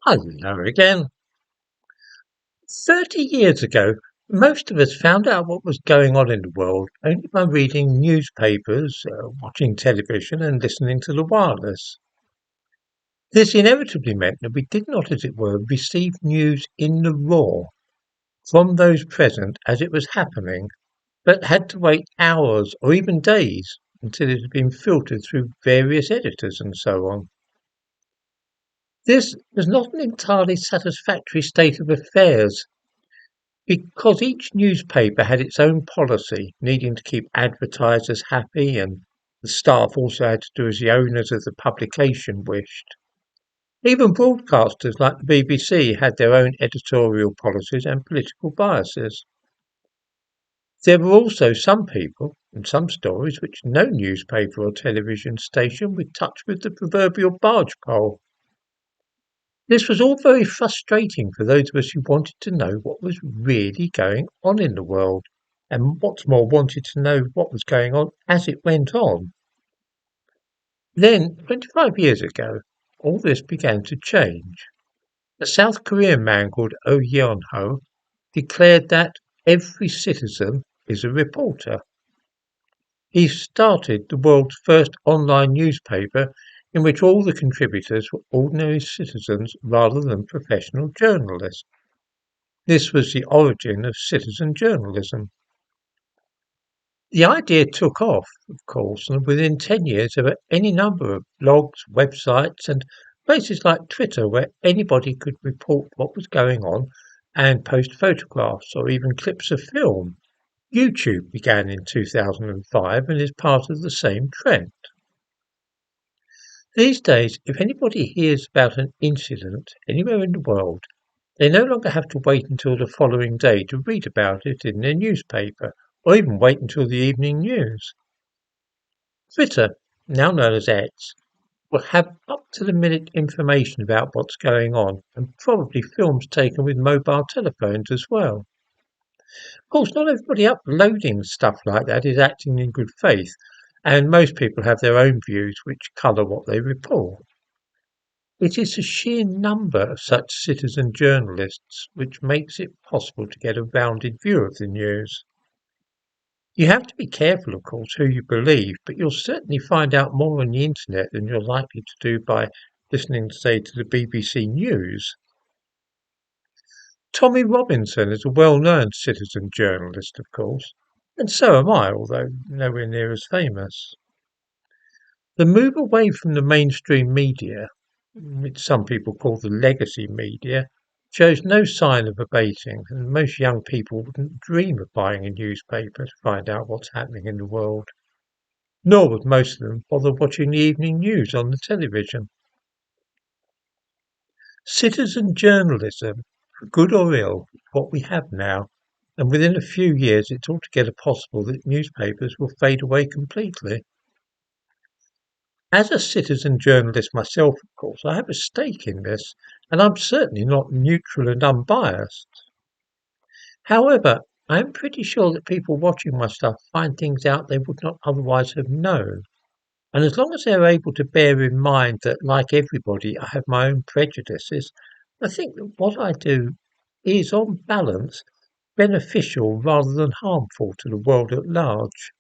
Hello again. 30 years ago, most of us found out what was going on in the world only by reading newspapers, watching television, and listening to the wireless. This inevitably meant that we did not, as it were, receive news in the raw from those present as it was happening, but had to wait hours or even days until it had been filtered through various editors and so on. This was not an entirely satisfactory state of affairs because each newspaper had its own policy, needing to keep advertisers happy, and the staff also had to do as the owners of the publication wished. Even broadcasters like the BBC had their own editorial policies and political biases. There were also some people and some stories which no newspaper or television station would touch with the proverbial barge pole. This was all very frustrating for those of us who wanted to know what was really going on in the world, and what's more, wanted to know what was going on as it went on. Then, 25 years ago, all this began to change. A South Korean man called Oh Yeon-ho declared that every citizen is a reporter. He started the world's first online newspaper in which all the contributors were ordinary citizens rather than professional journalists. This was the origin of citizen journalism. The idea took off, of course, and within 10 years there were any number of blogs, websites, and places like Twitter where anybody could report what was going on and post photographs or even clips of film. YouTube began in 2005 and is part of the same trend. These days, if anybody hears about an incident anywhere in the world, they no longer have to wait until the following day to read about it in their newspaper, or even wait until the evening news. Twitter, now known as X, will have up-to-the-minute information about what's going on, and probably films taken with mobile telephones as well. Of course, not everybody uploading stuff like that is acting in good faith, and most people have their own views which colour what they report. It is the sheer number of such citizen journalists which makes it possible to get a rounded view of the news. You have to be careful, of course, who you believe, but you'll certainly find out more on the internet than you're likely to do by listening, say, to the BBC News. Tommy Robinson is a well-known citizen journalist, of course, and so am I, although nowhere near as famous. The move away from the mainstream media, which some people call the legacy media, shows no sign of abating, and most young people wouldn't dream of buying a newspaper to find out what's happening in the world, nor would most of them bother watching the evening news on the television. Citizen journalism, for good or ill, is what we have now, and within a few years it's altogether possible that newspapers will fade away completely. As a citizen journalist myself, of course, I have a stake in this, and I'm certainly not neutral and unbiased. However, I am pretty sure that people watching my stuff find things out they would not otherwise have known. And as long as they're able to bear in mind that, like everybody, I have my own prejudices, I think that what I do is, on balance, beneficial rather than harmful to the world at large.